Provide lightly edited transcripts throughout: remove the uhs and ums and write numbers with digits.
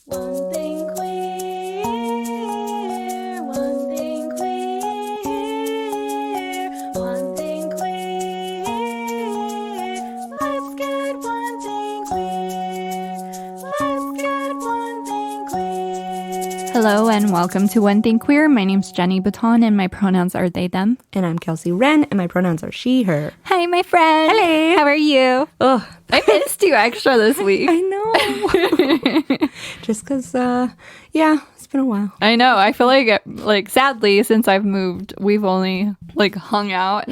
One thing queer, one thing queer, one thing queer. Let's get one thing queer. Let's get one thing queer. Hello and welcome to One Thing Queer. My name's Jenny Baton and my pronouns are they, them. And I'm Kelsey Wren, and my pronouns are she, her. Hi, my friend. Hello. How are you? Oh, I missed you extra this week. I know. Just because, it's been a while. I know. I feel like sadly, since I've moved, we've only hung out,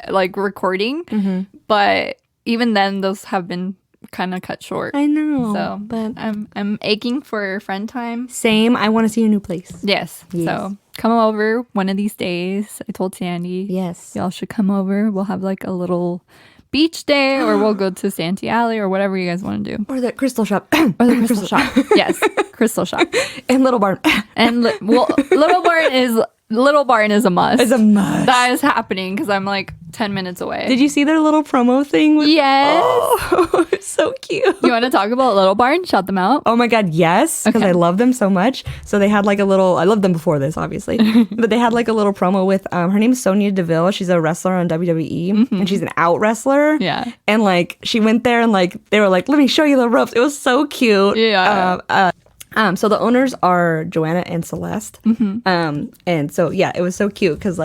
recording. But even then, those have been kind of cut short. I know. So, but I'm aching for friend time. same. I want to see a new place. Yes. So come over one of these days. I told Sandy. Yes. Y'all should come over. We'll have a little beach day, or we'll go to Santee Alley, or whatever you guys want to do. Or the crystal shop. Or the crystal shop. Yes, crystal shop. And Little Barn. And Little Barn is a must. It's a must. That is happening because I'm 10 minutes away. Did you see their little promo thing? Yes. Oh, it's so cute. You want to talk about Little Barn? Shout them out. Oh my God, yes. Because Okay. I love them so much. So they had I loved them before this, obviously. But they had a little promo with, her name is Sonya Deville. She's a wrestler on WWE. And she's an out wrestler. Yeah. And she went there and they were let me show you the ropes. It was so cute. Yeah. So the owners are Joanna and Celeste. And so, yeah, it was so cute because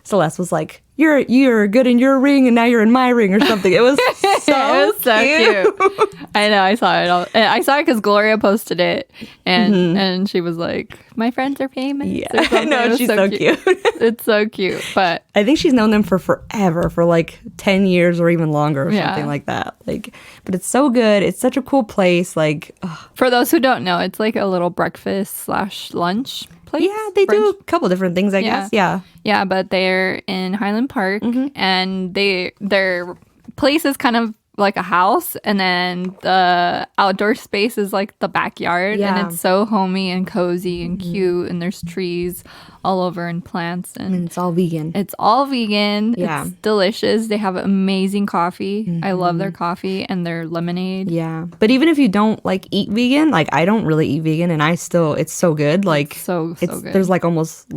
Celeste was you're good in your ring and now you're in my ring or something. It was so, It was so cute. I know. I saw it. I saw it because Gloria posted it, and she was like, "My friends are famous." Yeah, or something. I know. It was She's so cute. It's so cute. But I think she's known them for forever, for 10 years or even longer or Yeah. something like that. But it's so good. It's such a cool place. for those who don't know, it's a little breakfast/lunch place. Yeah, they do a couple different things, I guess. Yeah. Yeah, but they're in Highland Park, and their place is kind of like a house, and then the outdoor space is the backyard, Yeah. and it's so homey and cozy and cute, and there's trees all over and plants, and And it's all vegan. it's all vegan. Yeah. It's delicious. They have amazing coffee. I love their coffee and their lemonade. Yeah. But even if you don't eat vegan, I don't really eat vegan, and it's so good. So good. There's almost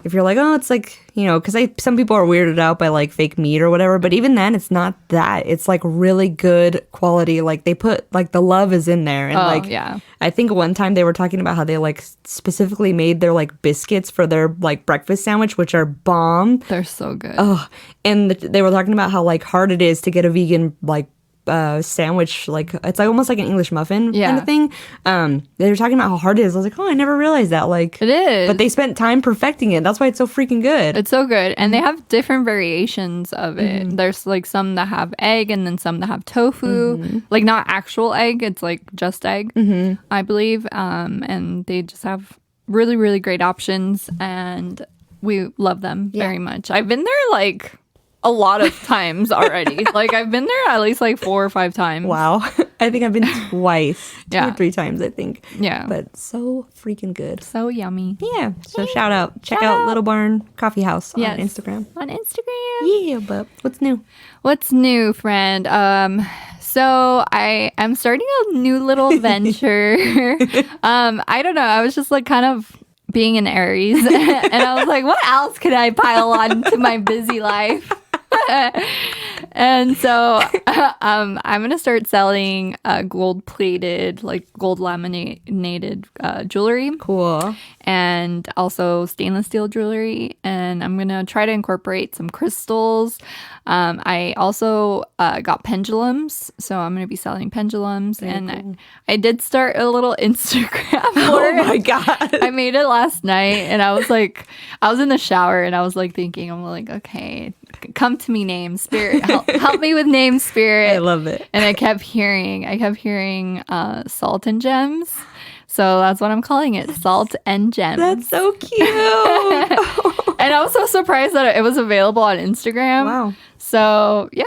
if you're it's because some people are weirded out by fake meat or whatever, but even then it's not that. It's really good quality. They put the love is in there, and yeah. I think one time they were talking about how they specifically made their biscuits for their breakfast sandwich, which are bomb. They're so good. Oh, and they were talking about how hard it is to get a vegan sandwich. It's almost like an English muffin kind of thing. They were talking about how hard it is. I was I never realized that. It is. But they spent time perfecting it. That's why it's so freaking good. It's so good. And they have different variations of it. There's some that have egg, and then some that have tofu. Not actual egg. It's just egg, I believe. And they just have really, really great options. And we love them very much. I've been there a lot of times already. I've been there at least 4 or 5 times. Wow. I think I've been twice. 2 Yeah. or 3 times, I think. Yeah. But so freaking good. So yummy. Yeah. So shout out. Check out Little Barn Coffee House on Yes. Instagram. On Instagram. Yeah, but what's new? What's new, friend? So I am starting a new little venture. I don't know. I was just kind of being an Aries, and I was what else could I pile on to my busy life? And so I'm gonna start selling gold plated, gold laminated jewelry. Cool. And also stainless steel jewelry, and I'm gonna try to incorporate some crystals. I also got pendulums, so I'm gonna be selling pendulums. And I did start a little Instagram for Oh it. my God. I made it last night, and I was I was in the shower, and I was thinking, I'm okay, come to me, name spirit, help me with name spirit. I love it. And I kept hearing salt and gems. So that's what I'm calling it, Salt and Gems. That's so cute. And I was so surprised that it was available on Instagram. Wow. So yeah.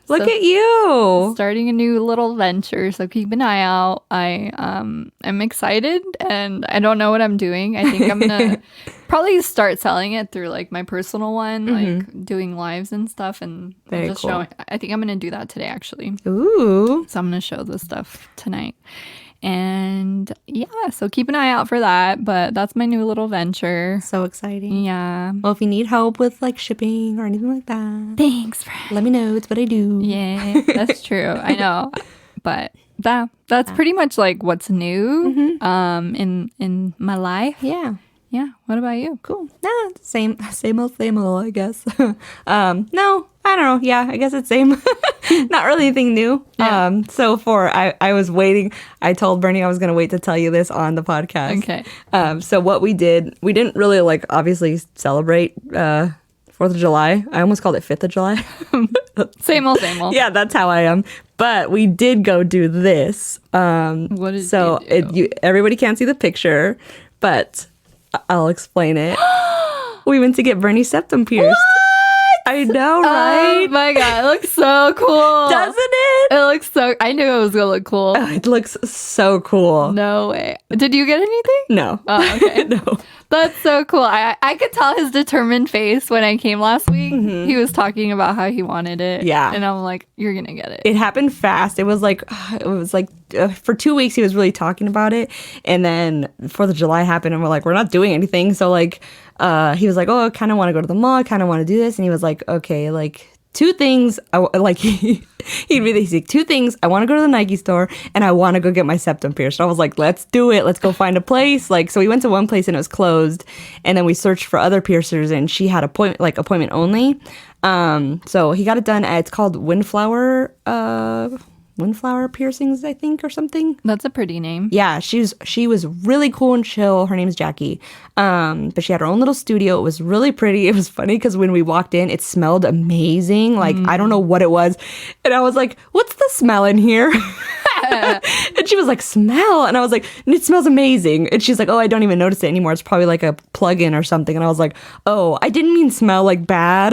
Look So at you. starting a new little venture. So keep an eye out. I am excited and I don't know what I'm doing. I think I'm gonna probably start selling it through like my personal one, like doing lives and stuff, and Very just cool. showing. I think I'm gonna do that today actually. Ooh. So I'm gonna show this stuff tonight. And yeah, so keep an eye out for that. But that's my new little venture. So exciting. Yeah. Well, if you need help with like shipping or anything like that, Thanks, friend. let me know. It's what I do. Yeah, that's true. I know. But that's pretty much like what's new in my life. Yeah. Yeah. What about you? Cool. Nah, same old, I guess. No, I don't know. Yeah, I guess it's same. Not really anything new. Yeah. So I was waiting. I told Bernie I was going to wait to tell you this on the podcast. Okay. So what we didn't really like obviously celebrate 4th of July. I almost called it 5th of July. Same old, same old. Yeah, that's how I am. But we did go do this. What did so you do? Everybody can't see the picture, but I'll explain it. We went to get Bernie's septum pierced. I know, right? Oh my god, it looks so cool. Doesn't it? It looks so. I knew it was gonna look cool. It looks so cool. No way. Did you get anything? No. Oh, okay. No. That's so cool. I could tell his determined face when I came last week. He was talking about how he wanted it. Yeah. And I'm like, you're gonna get it. It happened fast. It was like for 2 weeks he was really talking about it, and then 4th of July happened, and we're like, we're not doing anything. So like, he was like, oh, I kind of want to go to the mall. I kind of want to do this, and he was like, okay, like. Two things, he'd really say, 2 things. I want to go to the Nike store and I want to go get my septum pierced. I was like, let's do it. Let's go find a place. Like, so we went to one place and it was closed. And then we searched for other piercers and she had appointment only. So he got it done it's called Windflower piercings, I think, or something. That's a pretty name. Yeah, she was really cool and chill. Her name's Jackie. But she had her own little studio. It was really pretty. It was funny because when we walked in, it smelled amazing. Like, I don't know what it was. And I was like, what's the smell in here? And she was like, smell? And I was like, it smells amazing. And she's like, oh, I don't even notice it anymore. It's probably like a plug-in or something. And I was like, oh, I didn't mean smell like bad.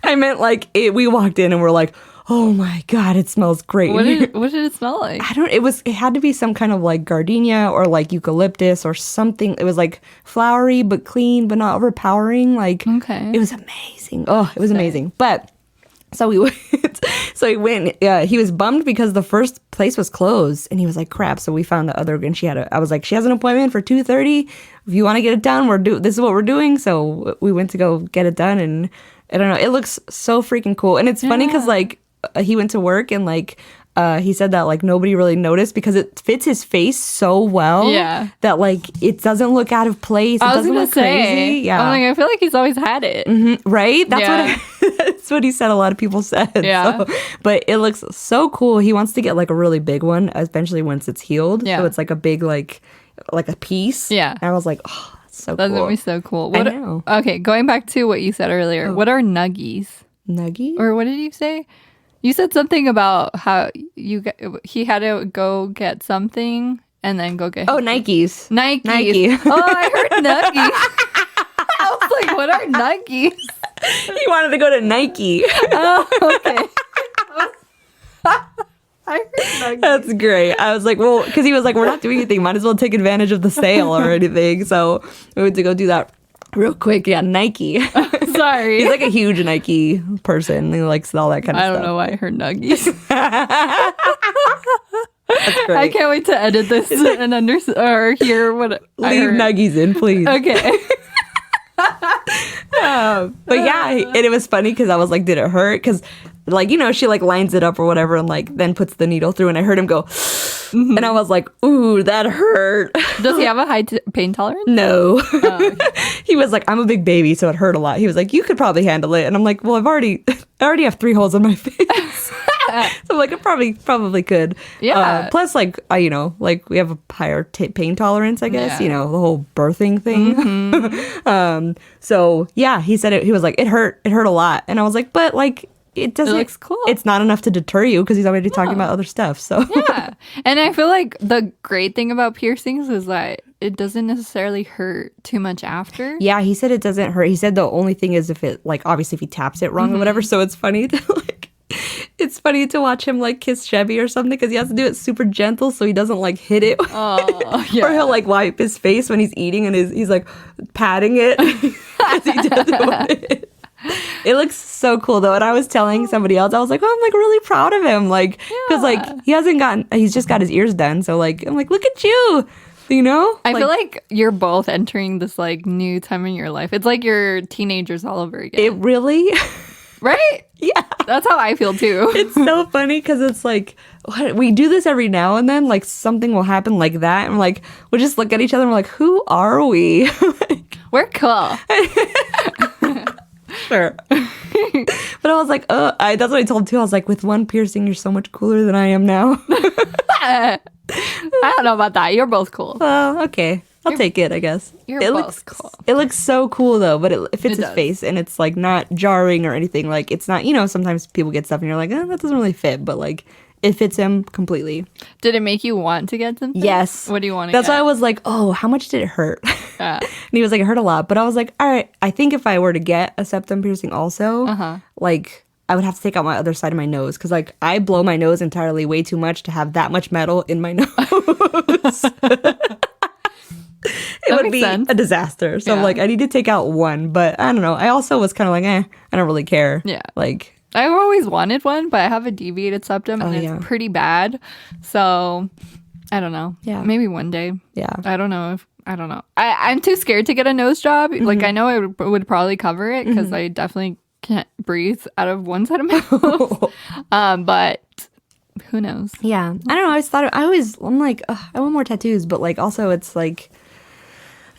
I meant like we walked in and we're like, oh my God, it smells great. What did it smell like? It had to be some kind of like gardenia or like eucalyptus or something. It was like flowery but clean but not overpowering. Like, Okay. It was amazing. Oh, it was amazing. But so we went, he was bummed because the first place was closed and he was like, crap. So we found the other, and I was like, she has an appointment for 2:30. If you want to get it done, this is what we're doing. So we went to go get it done, and I don't know, it looks so freaking cool. And it's funny because like, he went to work and like he said that like nobody really noticed because it fits his face so well that like it doesn't look out of place. It doesn't look crazy. Yeah. I'm like, I feel like he's always had it. Right? That's what he said. A lot of people said. Yeah. But it looks so cool. He wants to get like a really big one eventually once it's healed. Yeah. So it's like a big like a piece. Yeah. And I was like, oh, that's so That's cool. gonna be so cool. I know. Okay, going back to what you said earlier. What are nuggies? Nuggie? Or what did you say? You said something about how he had to go get something and then go get. Oh, Nikes. Nikes. Nike. Oh, I heard nuggies. I was like, what are nuggies? He wanted to go to Nike. Oh, okay. I heard nuggies. That's great. I was like, well, because he was like, we're not doing anything. Might as well take advantage of the sale or anything. So we went to go do that real quick. Yeah, Nike. Sorry. He's like a huge Nike person. He likes all that kind of I stuff. don't know why I heard nuggies. That's great. I can't wait to edit this and or hear what I Leave heard. Nuggies in, please. Okay. But yeah, and it was funny because I was like, did it hurt? Because like, you know, she like lines it up or whatever and like then puts the needle through, and I heard him go, and I was like, ooh, that hurt. Does he have a high pain tolerance? No. Okay. He was like, I'm a big baby, so it hurt a lot. He was like, you could probably handle it. And I'm like, well, I already have 3 holes in my face. So I'm like, I probably could. Yeah. Plus, like, you know, like we have a higher pain tolerance, I guess, Yeah. you know, the whole birthing thing. So yeah, he said he was like, it hurt a lot. And I was like, but like, it doesn't, looks cool. It's not enough to deter you because he's already talking about other stuff. So Yeah. And I feel like the great thing about piercings is that it doesn't necessarily hurt too much after. Yeah, he said it doesn't hurt. He said the only thing is if it, like, obviously if he taps it wrong or whatever. So it's funny to, like, it's funny to watch him, like, kiss Chevy or something because he has to do it super gentle so he doesn't, like, hit it. Oh, yeah. Or he'll, like, wipe his face when he's eating and he's like, patting it as he doesn't want it. It looks so cool, though. And I was telling somebody else, I was like, oh, I'm, like, really proud of him. Like, because, like, he's just got his ears done. So, like, I'm like, look at you. You know? I feel like you're both entering this, like, new time in your life. It's like you're teenagers all over again. It really... Right? Yeah. That's how I feel too. It's so funny because it's like, we do this every now and then. Like, something will happen like that. And we're like, we'll just look at each other and we're like, who are we? Like, we're cool. sure. But I was like, that's what I told him too. I was like, with one piercing, you're so much cooler than I am now. I don't know about that. You're both cool. Well, okay. I'll take it, I guess. You're it both looks cool. It looks so cool, though, but it fits his does. face, and it's, like, not jarring or anything. Like, it's not, sometimes people get stuff, and you're like, that doesn't really fit, but, like, it fits him completely. Did it make you want to get something? Yes. What do you want to That's get? why I was like, oh, how much did it hurt? Yeah. And he was like, it hurt a lot. But I was like, all right, I think if I were to get a septum piercing also, like, I would have to take out my other side of my nose. Because, like, I blow my nose entirely way too much to have that much metal in my nose. It would be a disaster. So I'm like, I need to take out one. But I don't know. I also was kind of like, I don't really care. Yeah. Like, I've always wanted one, but I have a deviated septum and it's pretty bad. So I don't know. Yeah. Maybe one day. yeah. I don't know. I'm too scared to get a nose job. Like, I know I would probably cover it because I definitely can't breathe out of one side of my mouth. But who knows? Yeah. I don't know. I'm like, I want more tattoos. But, like, also it's like,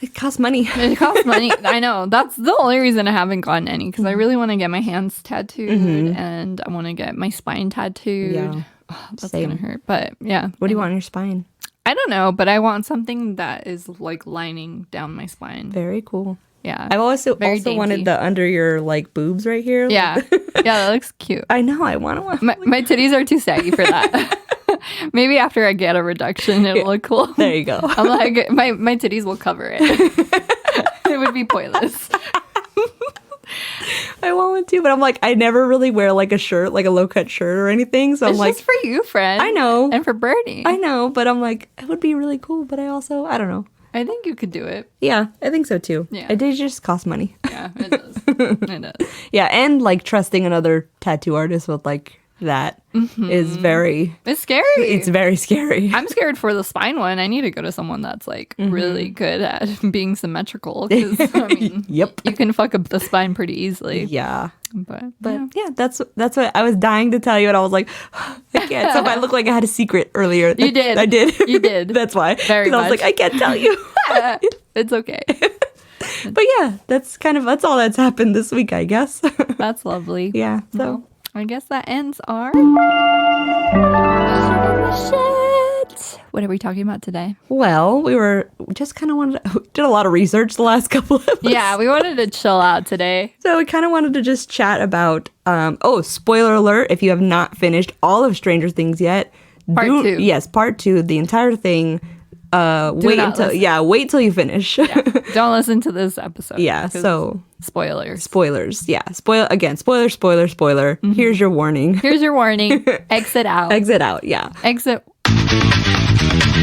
it costs money. It costs money. I know. That's the only reason I haven't gotten any because I really want to get my hands tattooed and I want to get my spine tattooed. Yeah. Oh, that's going to hurt. But yeah. What do you want on your spine? I don't know, but I want something that is like lining down my spine. Very cool. Yeah. I've also dainty. wanted the under your, like, boobs right here. Yeah. Yeah, that looks cute. I know. I want one. My titties are too saggy for that. Maybe after I get a reduction, it'll look cool. There you go. I'm like, my titties will cover it. It would be pointless. I want one too, but I'm like, I never really wear, like, a shirt, like a low-cut shirt or anything. So I'm It's like, just for you, friend. I know. And for Bernie. I know, but I'm like, it would be really cool. But I don't know. I think you could do it. Yeah, I think so too. Yeah. It did just cost money. Yeah, it does. It does. Yeah, and, like, trusting another tattoo artist with, like, that is very... It's scary. It's very scary. I'm scared for the spine one. I need to go to someone that's like really good at being symmetrical. Because I mean, Yep. you can fuck up the spine pretty easily. Yeah. But Yeah, that's what I was dying to tell you, and I was like, I can't. So if I look like I had a secret earlier, You did. I did. You did. That's why. Very 'Cause I was much. like, I can't tell you. it's okay. But yeah, that's all that's happened this week, I guess. That's lovely. Yeah. So Well, I guess that ends our shit. What are we talking about today? well, we were just kind of did a lot of research the last couple of months. Yeah, we wanted to chill out today. So we kind of wanted to just chat about spoiler alert, if you have not finished all of Stranger Things yet. Part 2. Yes, part 2, the entire thing. Wait till you finish. Yeah. Don't listen to this episode. Yeah, 'cause so spoilers. spoilers. Yeah. Spoiler. Here's your warning. Here's your warning. Exit out. Exit out. Yeah. Exit.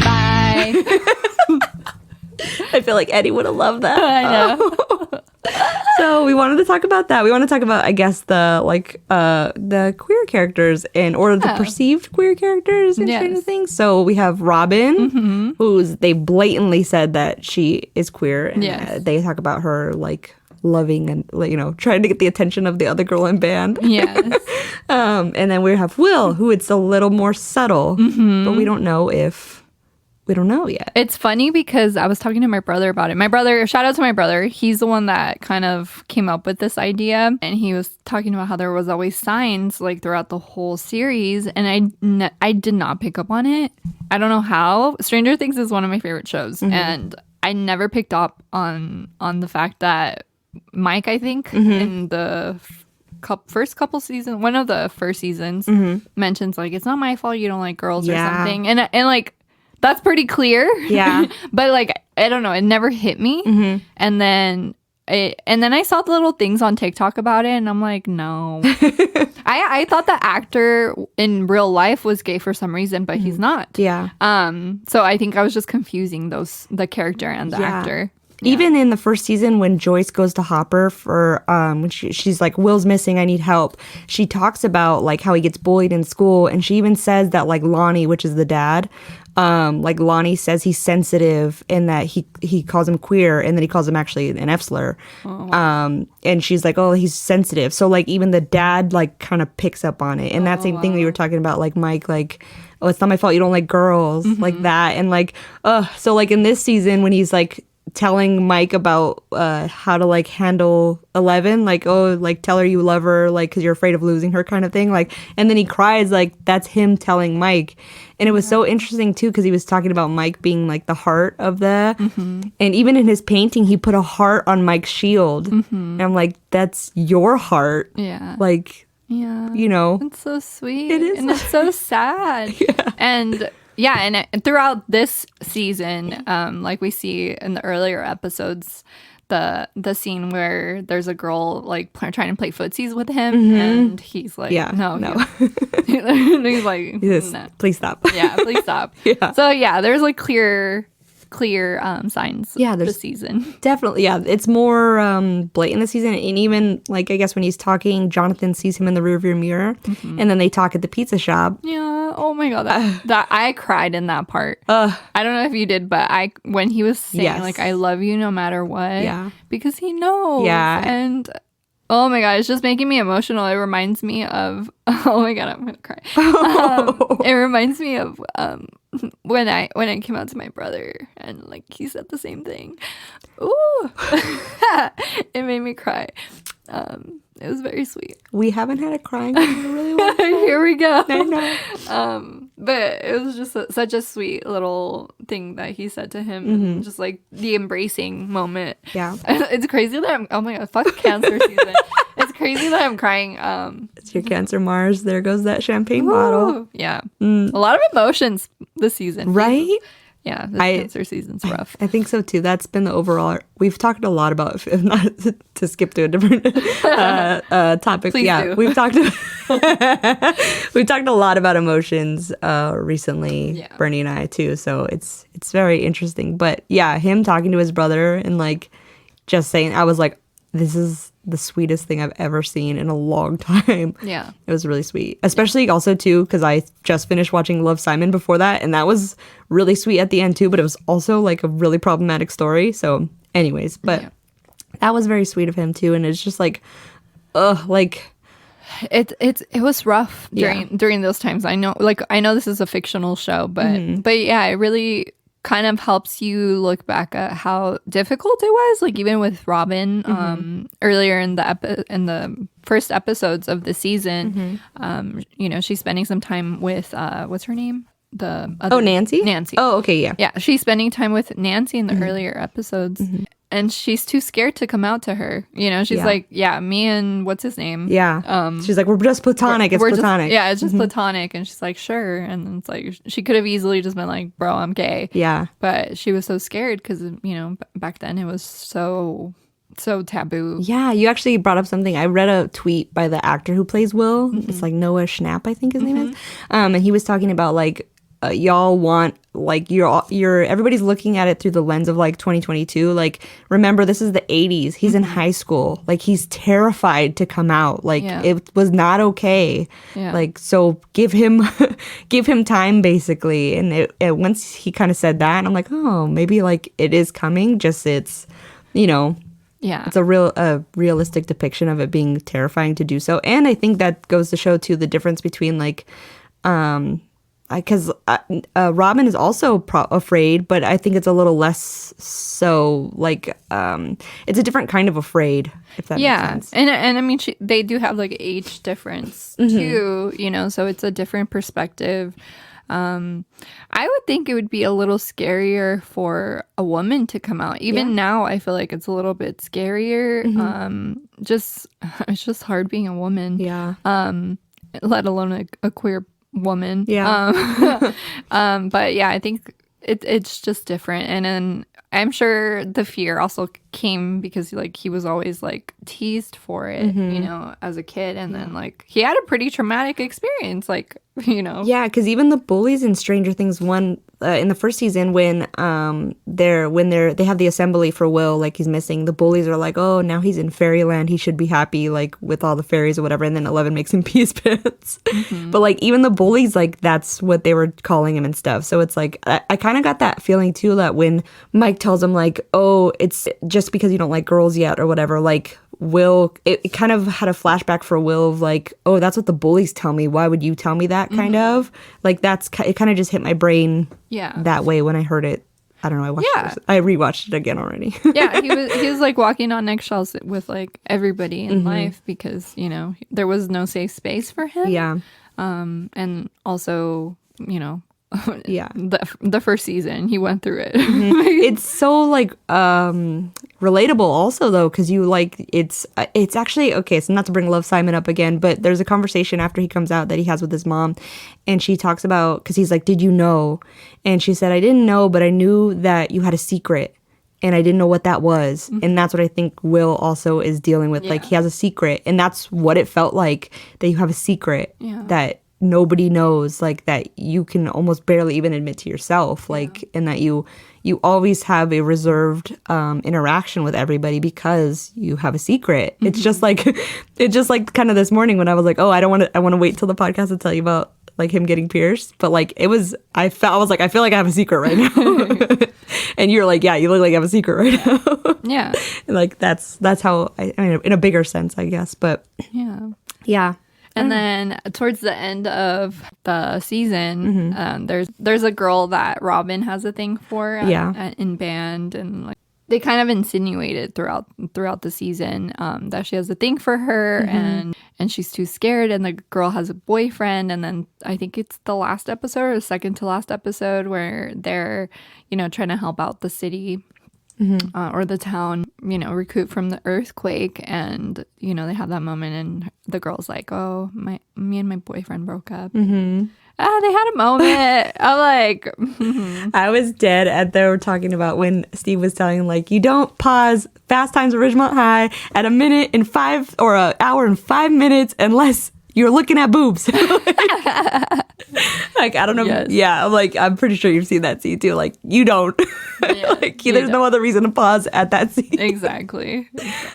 Bye. I feel like Eddie would have loved that. I know. So we wanted to talk about that. We want to talk about, I guess, the queer characters or the perceived queer characters in Stranger Things. So we have Robin, they blatantly said that she is queer, and they talk about her, like, loving and, trying to get the attention of the other girl in band. Yes. And then we have Will, who it's a little more subtle, but we don't know yet. It's funny because I was talking to my brother about it. Shout out to my brother. He's the one that kind of came up with this idea. And he was talking about how there was always signs like throughout the whole series. And I did not pick up on it. I don't know how. Stranger Things is one of my favorite shows. And I never picked up on the fact that Mike, I think, in the first couple seasons, one of the first seasons, mentions like, it's not my fault you don't like girls or something. And like, that's pretty clear. Yeah. But like, I don't know, it never hit me. And then I saw the little things on TikTok about it, and I'm like, no. I thought the actor in real life was gay for some reason, but he's not. Yeah. So I think I was just confusing the character and the actor. Even in the first season, when Joyce goes to Hopper for when she's like, Will's missing, I need help. She talks about like how he gets bullied in school, and she even says that like Lonnie, which is the dad, like Lonnie says he's sensitive and that he calls him queer, and then he calls him actually an F slur. And she's like, oh, he's sensitive. So like even the dad like kind of picks up on it, and that same thing that you were talking about, like Mike, like, oh, it's not my fault you don't like girls, like that. And like, so like in this season when he's like telling Mike about how to like handle 11, like, oh, like tell her you love her, like, because you're afraid of losing her, kind of thing, like, and then he cries, like that's him telling Mike. And it was so interesting too, because he was talking about Mike being like the heart of the and even in his painting he put a heart on Mike's shield. And I'm like, that's your heart. Like, you know, it's so sweet. It is. And it's so sad. And throughout this season, like we see in the earlier episodes, the scene where there's a girl like trying to play footsies with him, and he's like, no. And he's like, no. Please stop. Please stop. So there's like clear signs this season. Definitely, it's more blatant this season. And even like, I guess when he's talking, Jonathan sees him in the rearview mirror, and then they talk at the pizza shop. Oh my god, that I cried in that part. I don't know if you did, but when he was saying like, I love you no matter what, because he knows. And oh my god, it's just making me emotional. It reminds me of, oh my god, I'm gonna cry. It reminds me of when I came out to my brother, and like he said the same thing. Ooh. It made me cry. It was very sweet. We haven't had a crying moment in a really long time. Here we go. I know. But it was just such a sweet little thing that he said to him, and just like the embracing moment. It's crazy that oh my god, fuck cancer season. It's crazy that I'm crying. It's your Cancer Mars. There goes that champagne bottle. A lot of emotions this season, right? Yeah, this cancer season's rough. I think so too. That's been the overall. We've talked a lot about, not to skip to a different topic. Please do. We've talked. We've talked a lot about emotions recently, Bernie and I too. So it's very interesting. But yeah, him talking to his brother and like just saying, I was like, this is the sweetest thing I've ever seen in a long time. Yeah. It was really sweet. Especially also too, because I just finished watching Love, Simon before that, and that was really sweet at the end too, but it was also like a really problematic story. So anyways, but that was very sweet of him too. And it's just like, like it was rough during those times. I know this is a fictional show, but it really kind of helps you look back at how difficult it was, like even with Robin earlier in the first episodes of the season. You know, she's spending some time with what's her name, Nancy. Oh, okay. Yeah, she's spending time with Nancy in the earlier episodes, and she's too scared to come out to her. You know, she's like, me and what's his name, she's like, we're just platonic. It's platonic. It's just platonic. And she's like, sure. And it's like, she could have easily just been like, bro, I'm gay. But she was so scared because, you know, back then it was so taboo. Yeah, you actually brought up something. I read a tweet by the actor who plays Will. It's like Noah Schnapp, I think his name is. And he was talking about like, y'all want, like, you're everybody's looking at it through the lens of like 2022. Like, remember, this is the 80s. He's in high school. Like, he's terrified to come out. Like, it was not okay. Like, so give him time, basically. And it once he kind of said that, and I'm like, oh, maybe like it is coming. Just it's, you know. It's a realistic depiction of it being terrifying to do so. And I think that goes to show too the difference between like because Robin is also afraid, but I think it's a little less so. Like, it's a different kind of afraid, if that makes sense. And I mean, they do have like age difference too, you know, so it's a different perspective. I would think it would be a little scarier for a woman to come out. Even now, I feel like it's a little bit scarier. It's just hard being a woman. Let alone a queer woman. But yeah, I think it's just different. And then I'm sure the fear also came because like he was always like teased for it, you know, as a kid, and then like he had a pretty traumatic experience, like, you know. Yeah, because even the bullies in Stranger Things one in the first season, when they have the assembly for Will, like he's missing, the bullies are like, oh, now he's in fairyland, he should be happy, like with all the fairies or whatever, and then 11 makes him pee his pants. But like even the bullies, like that's what they were calling him and stuff. So it's like I kind of got that feeling too, that when Mike tells him like, oh, it's just because you don't like girls yet or whatever, like Will, it kind of had a flashback for Will of like, oh, that's what the bullies tell me, why would you tell me that, kind of like, it kind of just hit my brain that way when I heard it. I don't know, I rewatched it again already. Yeah, he was like walking on eggshells with like everybody in life, because, you know, there was no safe space for him. Yeah. And also, you know, Yeah. the first season he went through it. It's so like relatable also though, because you like it's actually okay, so not to bring Love Simon up again, but there's a conversation after he comes out that he has with his mom, and she talks about, because he's like, did you know? And she said, I didn't know, but I knew that you had a secret and I didn't know what that was. And that's what I think Will also is dealing with. Like he has a secret, and that's what it felt like, that you have a secret that nobody knows, like that you can almost barely even admit to yourself, like, and that you always have a reserved interaction with everybody because you have a secret. It's just like kind of this morning when I was like, oh, I want to wait till the podcast to tell you about like him getting pierced, but like I feel like I have a secret right now. And you're like, yeah, you look like you have a secret right now. Yeah. And like that's how I mean, in a bigger sense, I guess, but yeah. And then towards the end of the season, there's a girl that Robin has a thing for in band, and like they kind of insinuated throughout the season that she has a thing for her, and she's too scared, and the girl has a boyfriend. And then I think it's the last episode or the second to last episode where they're, you know, trying to help out the city. Or the town, you know, recoup from the earthquake, and you know they have that moment, and the girl's like, "Oh, me and my boyfriend broke up." They had a moment. I'm like, I was dead at they were talking about when Steve was telling him, like, you don't pause Fast Times at Ridgemont High at a minute and 5 or an hour and 5 minutes unless you're looking at boobs. Like, I don't know. Yes. Yeah, like, I'm pretty sure you've seen that scene too. Like, you don't. Like, there's no other reason to pause at that scene. Exactly.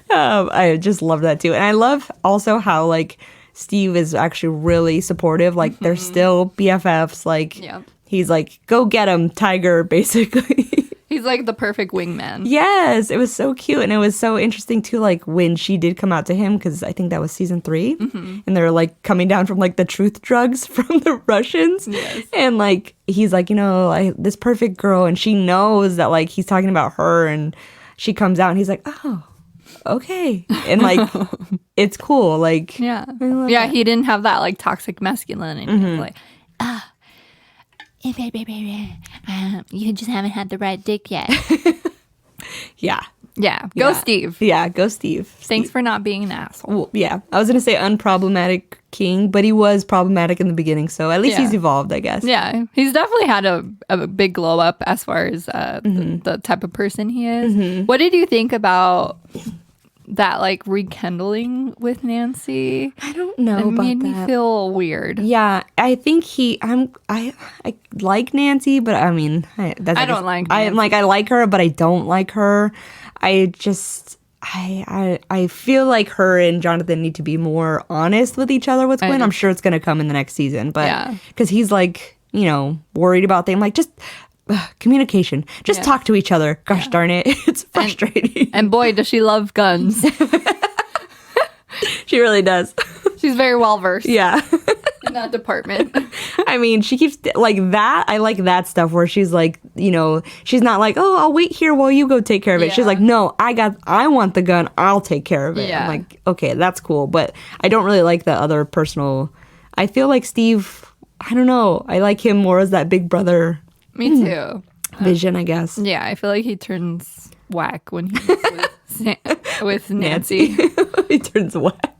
I just love that too. And I love also how, like, Steve is actually really supportive. Like, they're still BFFs. Like, he's like, go get him, Tiger, basically. He's like the perfect wingman. Yes, it was so cute. And it was so interesting too, like when she did come out to him, because I think that was season 3, and they're like coming down from like the truth drugs from the Russians. Yes. And like he's like, you know, this perfect girl, and she knows that like he's talking about her, and she comes out and he's like, oh, okay. And like it's cool. Like yeah. He didn't have that like toxic masculinity. Like, you just haven't had the right dick yet. Yeah. Go Steve. Yeah, go Steve. Thanks for not being an asshole. Well, yeah. I was going to say unproblematic king, but he was problematic in the beginning, so at least he's evolved, I guess. Yeah. He's definitely had a big glow up as far as the type of person he is. What did you think about that like rekindling with Nancy? I don't know about that. It made me feel weird. Yeah, I think I like Nancy, but I mean, I don't like Nancy. I like her, but I don't like her. I just I feel like her and Jonathan need to be more honest with each other with Gwen. I'm sure it's gonna come in the next season, but because he's like, you know, worried about things, like just communication. Just talk to each other. Gosh darn it. It's frustrating. And boy, does she love guns. She really does. She's very well versed. Yeah. In that department. I mean, she keeps like that. I like that stuff where she's like, you know, she's not like, oh, I'll wait here while you go take care of it. Yeah. She's like, no, I want the gun. I'll take care of it. Yeah. I'm like, okay, that's cool. But I don't really like the other personal. I feel like Steve, I don't know. I like him more as that big brother. Me too. Vision, I guess. Yeah, I feel like he turns whack when he's with Nancy. He turns whack.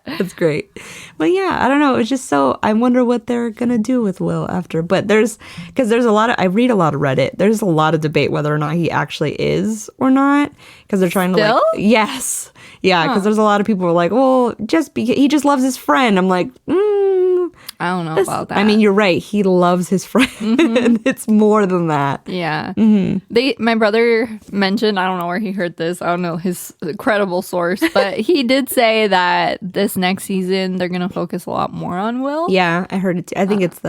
That's great. But yeah, I don't know. It's just so, I wonder what they're going to do with Will after. But because there's a lot of, I read a lot of Reddit. There's a lot of debate whether or not he actually is or not. Because they're trying to Still? yes. Yeah, because there's a lot of people who are like, well, he just loves his friend. I'm like, I don't know about that. I mean, you're right. He loves his friend. And it's more than that. Yeah. My brother mentioned, I don't know where he heard this. I don't know his credible source, but he did say that this next season they're going to focus a lot more on Will. Yeah, I heard it. I think it's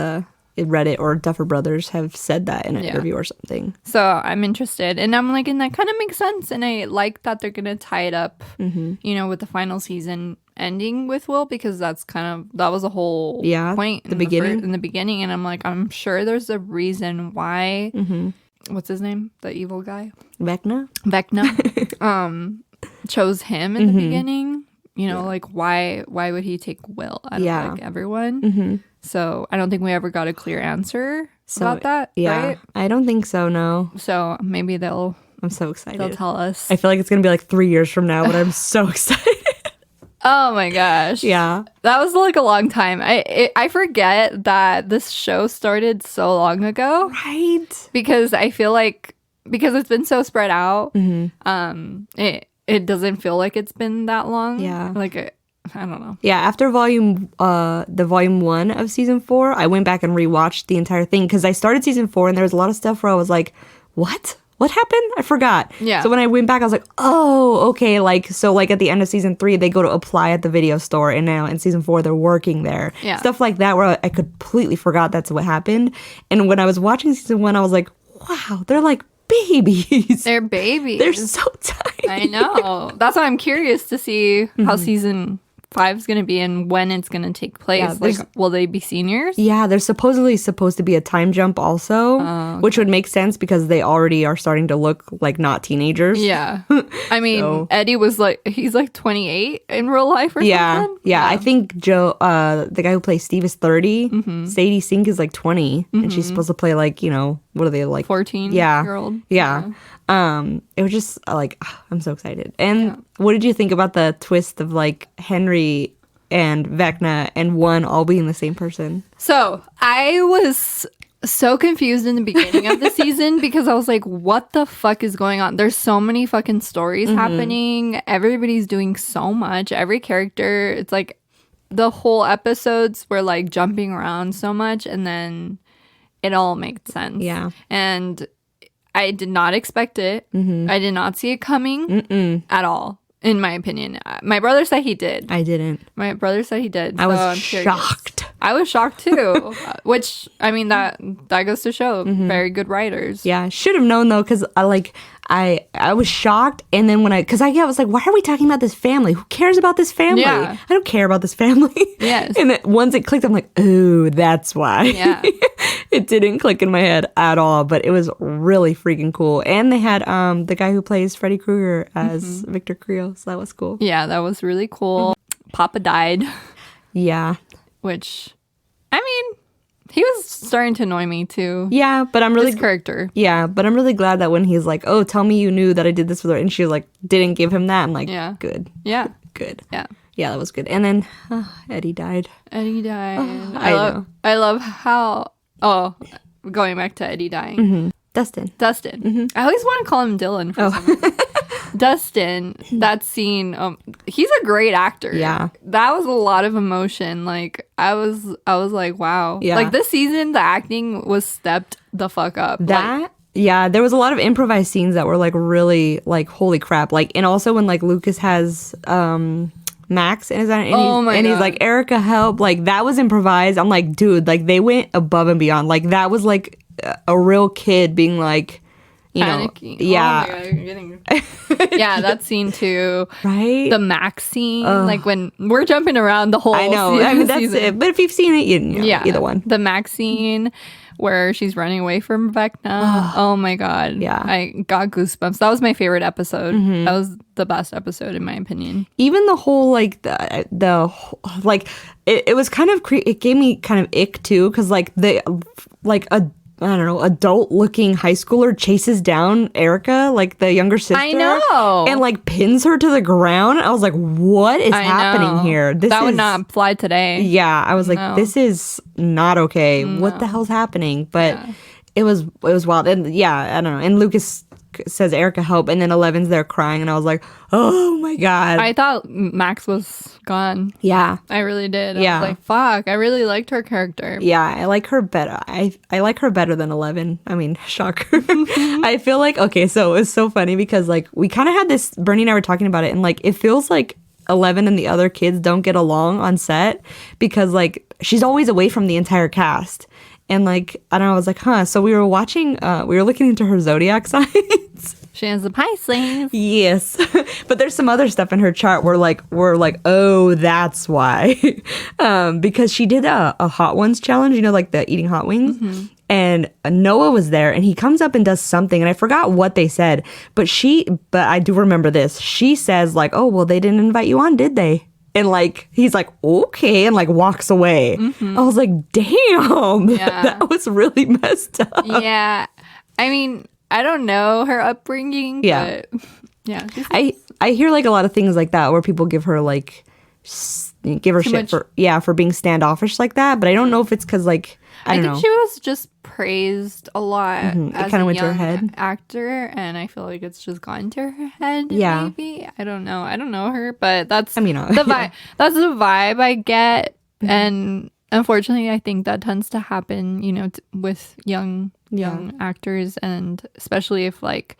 Reddit or Duffer Brothers have said that in an interview or something. So I'm interested. And I'm like, and that kind of makes sense. And I like that they're going to tie it up, with the final season ending with Will, because that was a whole point in the beginning. And I'm like, I'm sure there's a reason why, what's his name? The evil guy? Vecna chose him in the beginning. Like why would he take Will out of like everyone? So I don't think we ever got a clear answer about that. Yeah, right? I don't think so. No. So maybe I'm so excited. they'll tell us. I feel like it's gonna be like 3 years from now, but I'm so excited. Oh my gosh. Yeah. That was like a long time. I forget that this show started so long ago. Right. Because I feel like it's been so spread out, it doesn't feel like it's been that long. Yeah. Like I don't know. Yeah, after volume 1 of season 4, I went back and rewatched the entire thing because I started season 4 and there was a lot of stuff where I was like, what? What happened? I forgot. Yeah. So when I went back, I was like, oh, okay. So at the end of season 3, they go to apply at the video store, and now in season 4, they're working there. Yeah. Stuff like that where I completely forgot that's what happened. And when I was watching season 1, I was like, wow, they're like babies. They're babies. They're so tiny. I know. That's why I'm curious to see how season 5 is going to be and when it's going to take place. Yeah, like, will they be seniors? Yeah, there's supposedly supposed to be a time jump also, which would make sense because they already are starting to look like not teenagers. Yeah. I mean, Eddie was like, he's like 28 in real life or something. Yeah. I think Joe, the guy who plays Steve is 30. Sadie Sink is like 20. And she's supposed to play like, what are they like? 14-year-old. Yeah. It was just like, I'm so excited. And what did you think about the twist of like Henry and Vecna and one all being the same person? So I was so confused in the beginning of the season because I was like, what the fuck is going on? There's so many fucking stories happening. Everybody's doing so much. Every character, it's like the whole episodes were like jumping around so much, and then it all made sense. Yeah. And I did not expect it. I did not see it coming at all, in my opinion. My brother said he did. I didn't. My brother said he did. I was I'm shocked. Curious. I was shocked too. Which, I mean, that goes to show very good writers. Yeah, should have known though, because I was shocked, and then when I was like, why are we talking about this family? Who cares about this family? Yeah. I don't care about this family. Yes. And then once it clicked, I'm like, oh, that's why. Yeah. It didn't click in my head at all, but it was really freaking cool. And they had the guy who plays Freddy Krueger as Victor Creel, so that was cool. Yeah, that was really cool. Papa died. Yeah. Which, I mean, he was starting to annoy me too. Yeah, but I'm really His character. Yeah, but I'm really glad that when he's like, "Oh, tell me you knew that I did this with her," and she like didn't give him that. I'm like, Yeah. good, Yeah. good. Yeah. Yeah, that was good. And then Eddie died. Eddie died. I know. I love how. Oh, going back to Eddie dying. Dustin. I always want to call him Dylan for some reason. Dustin, that scene, he's a great actor. Yeah. That was a lot of emotion. Like, I was like, wow. Yeah. Like, this season, the acting was stepped the fuck up. Yeah, there was a lot of improvised scenes that were like really like holy crap. Like, and also when like Lucas has Max and he's like, Erica, help. Like, that was improvised. I'm like, dude, like they went above and beyond. Like, that was like a real kid being like, panicking. Yeah. Oh my God, you're getting... yeah, that scene too. Right? The Max scene. Like, when we're jumping around the whole I know. I mean, that's season. it. But if you've seen it, you know, either one. The Max scene where she's running away from Vecna. Oh my God. Yeah. I got goosebumps. That was my favorite episode. That was the best episode in my opinion. Even the whole like the like it was kind of it gave me kind of ick too, because like I don't know, adult-looking high schooler chases down Erica, like the younger sister. I know. And like pins her to the ground. I was like, what is I happening know. here? That would not fly today. Yeah, I was like, No. this is not okay. What the hell's happening? But it was wild. And yeah, I don't know. And Lucas says, Erica, help. And then Eleven's there crying. And I was like, oh my God. I thought Max was gone. Yeah. I really did. I Yeah. was like, fuck. I really liked her character. Yeah, I like her better. I like her better than 11. I mean, shocker. I feel like, okay, so it's so funny because like we kind of had this, Bernie and I were talking about it, and like it feels like 11 and the other kids don't get along on set because like she's always away from the entire cast. And like, I don't know, I was like, huh. So we were watching, we were looking into her zodiac signs. She has the Pisces. Yes. But there's some other stuff in her chart where like we're like, oh, that's why. Because she did a hot ones challenge, you know, like the eating hot wings. And Noah was there and he comes up and does something and I forgot what they said. But I do remember this. She says like, oh, well, they didn't invite you on, did they? And like, he's like, okay, and like walks away. I was like, damn, that was really messed up. Yeah. I mean, I don't know her upbringing, Yeah. but yeah. I hear like a lot of things like that where people give her like, give her Too shit much. for being standoffish like that. But I don't know if it's because like, I don't think know. she was just praised a lot as kinda a went to her young head. actor, and I feel like it's just gone to her head. Yeah. Maybe I don't know. I don't know her, but that's I mean, the vibe. That's the vibe I get, and unfortunately, I think that tends to happen. You know, with young actors, and especially if like,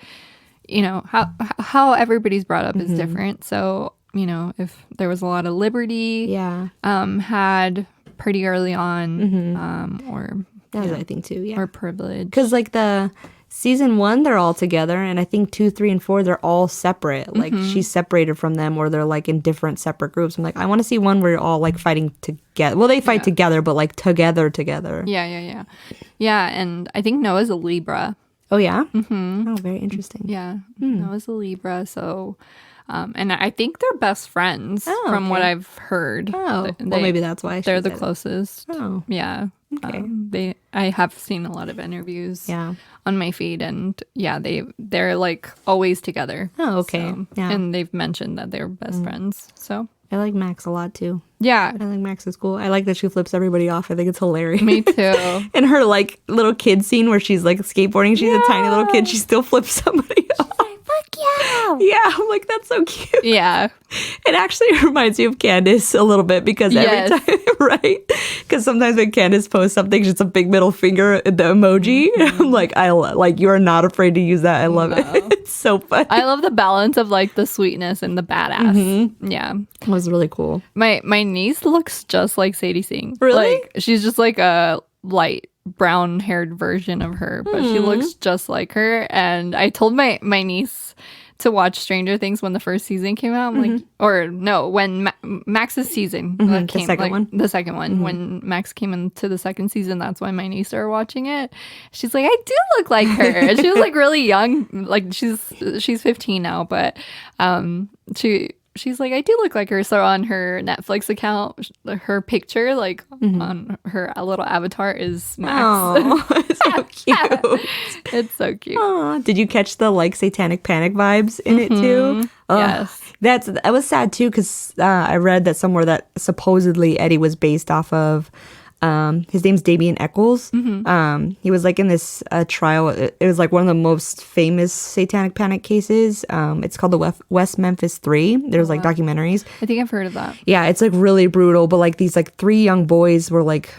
you know, how everybody's brought up is different. So you know, if there was a lot of liberty, had pretty early on, or That was, I think, too, yeah. or privilege. Because, like, the season 1, they're all together. And I think 2, 3, and 4, they're all separate. Like, she's separated from them or they're, like, in different separate groups. I'm like, I want to see one where you're all, like, fighting together. Well, they fight together, but, like, together. Yeah. Yeah, and I think Noah's a Libra. Oh, yeah? Oh, very interesting. Yeah, Noah's a Libra, so... and I think they're best friends from what I've heard. Oh, well, maybe that's why they're she the said it. closest. Oh. Yeah. Okay. I have seen a lot of interviews Yeah. on my feed, and they're like always together. Oh, okay. So, Yeah. and they've mentioned that they're best friends. So I like Max a lot, too. yeah, I think Max is cool. I like that she flips everybody off. I think it's hilarious. me too. And her, like, little kid scene where she's, like, skateboarding. She's a tiny little kid. She still flips somebody off. Fuck yeah! Yeah, I'm like, that's so cute. Yeah. It actually reminds me of Candace a little bit because every time, right? Because sometimes when Candace posts something, it's a big middle finger, the emoji. I'm like, you are not afraid to use that. I love it. It's so funny. I love the balance of like the sweetness and the badass. Yeah. It was really cool. My niece looks just like Sadie Singh. Really? Like she's just like a light brown haired version of her, but she looks just like her. And I told my niece to watch Stranger Things when the first season came out. I'm like, or no, when Max's season came, the second one. The second one, when Max came into the second season, that's why my niece started watching it. She's like, I do look like her. And she was like really young, like she's 15 now, but she's like, I do look like her. So on her Netflix account, her picture, like on her little avatar is Max. Oh, it's so cute. It's so cute. Aw. Did you catch the like Satanic Panic vibes in it too? Yes. That was sad too because I read that somewhere that supposedly Eddie was based off of. His name's Damien Eccles. He was like in this trial. It was like one of the most famous Satanic Panic cases. It's called the West Memphis 3. There's like documentaries. I think I've heard of that. Yeah, it's like really brutal. But like these like 3 young boys were like,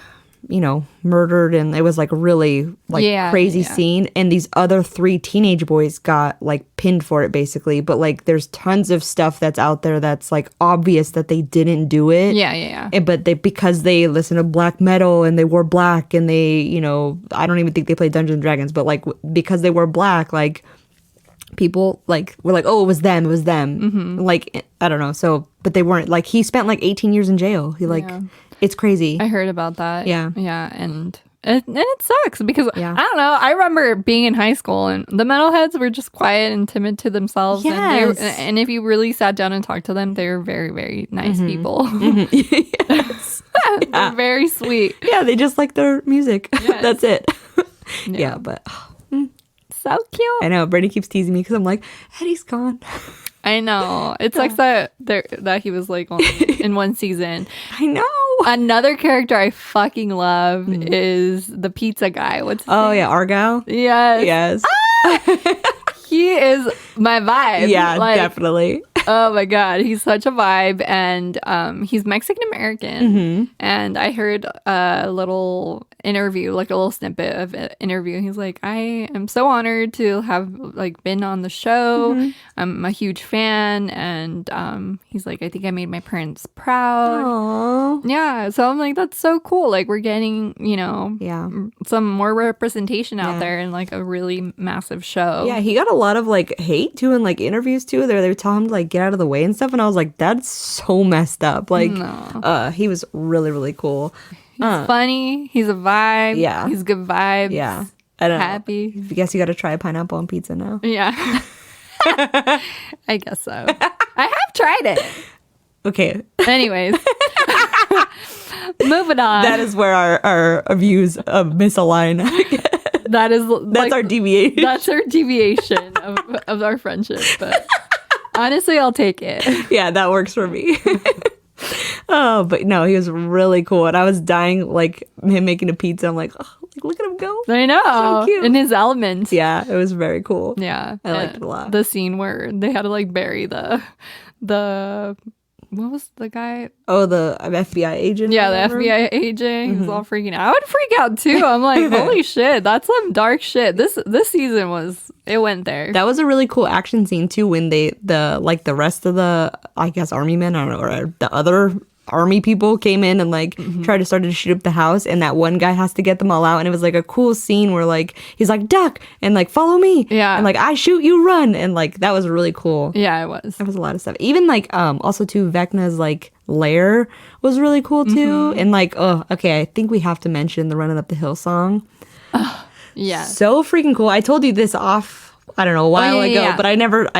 you know, murdered, and it was like really like crazy scene. And these other 3 teenage boys got like pinned for it basically. But like there's tons of stuff that's out there that's like obvious that they didn't do it. Yeah. But because they listen to black metal and they wore black and they, you know, I don't even think they played Dungeons and Dragons, but like because they were black, like people like were like, oh, it was them. Like I don't know. So, but they weren't. Like he spent like 18 years in jail. He like. It's crazy. I heard about that. Yeah. And it sucks because I don't know. I remember being in high school and the metalheads were just quiet and timid to themselves. Yes. And if you really sat down and talked to them, they were very, very nice people. Yes. They're very sweet. Yeah, they just like their music. Yes. That's it. Yeah, but So cute. I know Brittany keeps teasing me because I'm like, Eddie's gone. I know. It sucks that he was like only in one season. I know. Another character I fucking love is the pizza guy. What's his name? Yeah, Argyle. Yes. Yes. He is my vibe. Yeah, Like, definitely. Oh my god, he's such a vibe, and he's Mexican American. And I heard a little interview, like a little snippet of an interview. He's like, "I am so honored to have like been on the show. I'm a huge fan," and he's like, "I think I made my parents proud." Aww. Yeah, so I'm like, that's so cool. Like we're getting, Yeah. some more representation out Yeah. there in like a really massive show. Yeah, he got a lot of like hate too in like interviews too. They were telling him to like get out of the way and stuff, and I was like, that's so messed up. Like, he was really really cool. He's funny. He's a vibe. Yeah. He's good vibes. Yeah, I don't know. Happy. I guess you got to try a pineapple on pizza now. Yeah. I guess so. I have tried it. Okay, Anyways. Moving on. that is where our views misalign. That's Our deviation. That's our deviation of our friendship. But honestly, I'll take it. Yeah, that works for me. Oh, but no, he was really cool, and I was dying like him making a pizza. I'm like, oh, like look at him go. I know. So cute. In his element. Yeah, it was very cool. Yeah. I liked it a lot. The scene where they had to like bury the what was the guy? Oh, the FBI agent. Yeah, or the whatever? FBI agent. He's all freaking out. I would freak out too. I'm like, holy shit, that's some dark shit. This season it went there. That was a really cool action scene too when the rest of the, I guess, army men or the other army people came in and like tried to start to shoot up the house, and that one guy has to get them all out, and it was like a cool scene where like he's like duck and like follow me, Yeah. and like I shoot you run, and like that was really cool. Yeah, it was. There was a lot of stuff. Even like also too Vecna's like lair was really cool too. And like, oh, okay, I think we have to mention the Running Up the Hill song. Yeah. So freaking cool. I told you this off, I don't know, a while yeah, ago, yeah. but I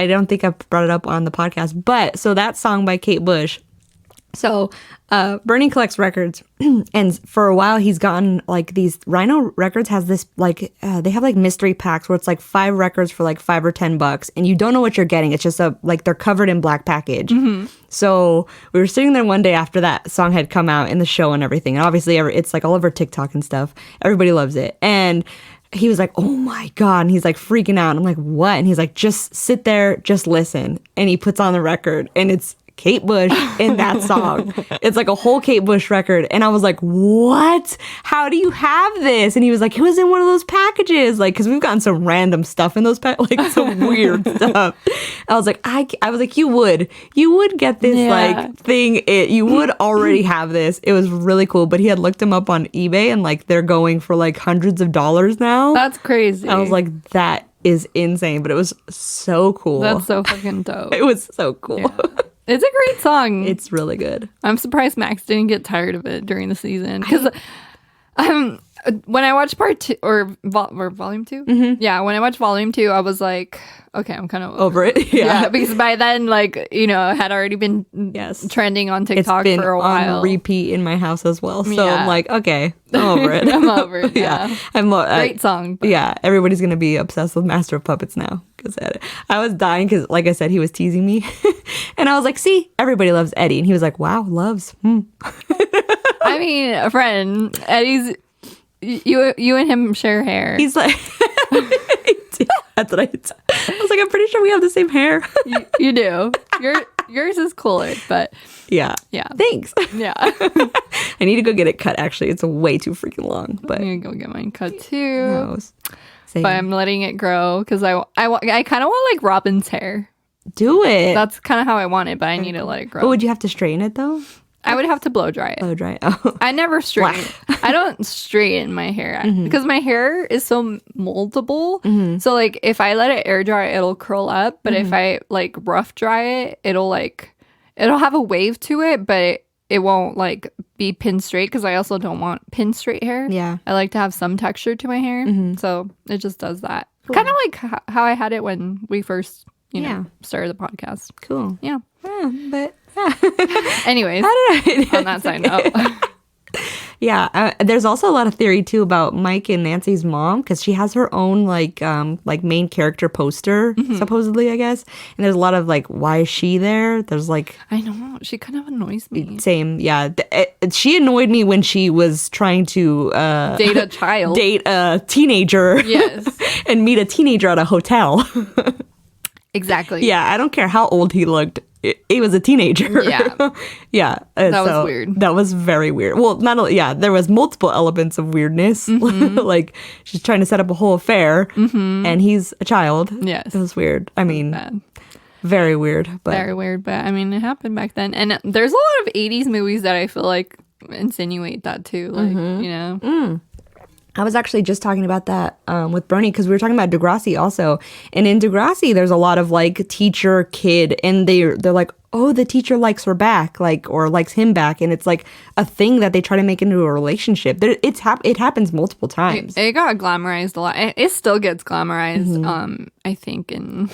don't think I brought it up on the podcast. But so that song by Kate Bush. So Bernie collects records, and for a while he's gotten like these Rhino Records has this like they have like mystery packs where it's like 5 records for like $5 or $10, and you don't know what you're getting. It's just like they're covered in black package. So we were sitting there one day after that song had come out in the show and everything, and obviously it's like all over TikTok and stuff. Everybody loves it, and he was like, oh my God. And he's like freaking out. And I'm like, what? And he's like, just sit there, just listen. And he puts on the record, and it's Kate Bush in that song. It's like a whole Kate Bush record. And I was like, what? How do you have this? And he was like, it was in one of those packages. Like, because we've gotten some random stuff in those like some weird stuff. I was like, I was like, you would get this like thing. You would already have this. It was really cool. But he had looked him up on eBay, and like they're going for like hundreds of dollars now. That's crazy. I was like, that is insane. But it was so cool. That's so fucking dope. It was so cool. Yeah. It's a great song. It's really good. I'm surprised Max didn't get tired of it during the season, because when I watched part 2 or volume 2, yeah, when I watched volume 2, I was like, okay, I'm kind of Over it. Yeah, because by then, like, it had already been trending on TikTok It's been for a while. on repeat in my house as well. So Yeah. I'm like, okay, I'm over it. I'm over it. Yeah, Great song. But Yeah, everybody's gonna be obsessed with Master of Puppets now. Because I was dying because, like I said, he was teasing me, and I was like, "See, everybody loves Eddie," and he was like, "Wow, loves." I mean, a friend, Eddie's. You and him share hair. He's like, that's what I was like. I'm pretty sure we have the same hair. you do. Yours is cooler, but yeah. Thanks. Yeah. I need to go get it cut. Actually, it's way too freaking long. But I'm gonna go get mine cut too. Same. But I'm letting it grow because I kind of want like Robin's hair. Do it. That's kind of how I want it, but I need to let it grow. But would you have to straighten it though? I would have to blow dry it. Blow dry. Oh. I never straighten. I don't straighten my hair because my hair is so moldable. So like if I let it air dry, it'll curl up. But if I like rough dry it, it'll have a wave to it, but it won't like be pin straight because I also don't want pin straight hair. Yeah. I like to have some texture to my hair. So it just does that. Cool. Kind of like how I had it when we first, started the podcast. Cool. Yeah. But Anyways, I don't know. on that side note. Yeah, there's also a lot of theory too about Mike and Nancy's mom because she has her own like main character poster supposedly, I guess. And there's a lot of like, why is she there? There's like, I know, she kind of annoys me. same, yeah. She annoyed me when she was trying to Date a child. date a teenager, Yes. and meet a teenager at a hotel. Exactly. Yeah, I don't care how old he looked. He was a teenager. Yeah. Yeah. That was weird. That was very weird. Well, not only, yeah, there was multiple elements of weirdness. Like, she's trying to set up a whole affair, and he's a child. Yes. It was weird. I mean, Bad. very weird. But Very weird, but I mean, it happened back then. And there's a lot of 80s movies that I feel like insinuate that too. Like, you know? I was actually just talking about that with Bernie because we were talking about Degrassi also. And in Degrassi, there's a lot of like teacher kid, and they're like, oh, the teacher likes her back, like, or likes him back, and it's like a thing that they try to make into a relationship. It happens multiple times. It got glamorized a lot. It still gets glamorized. I think in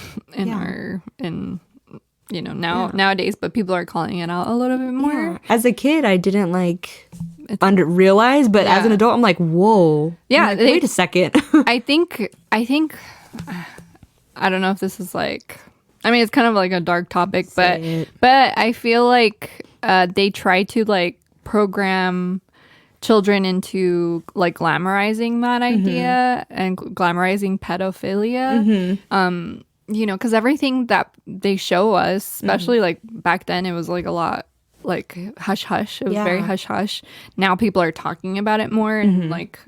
you know nowadays, but people are calling it out a little bit more. Yeah. As a kid, I didn't like realize, but as an adult, I'm like, whoa. Yeah, I'm like, wait a second. I think I don't know if this is like, I mean, it's kind of like a dark topic, but I feel like they try to like program children into like glamorizing that idea and glamorizing pedophilia. You know, because everything that they show us, especially like back then, it was like a lot like hush hush. It was very hush hush. Now people are talking about it more and like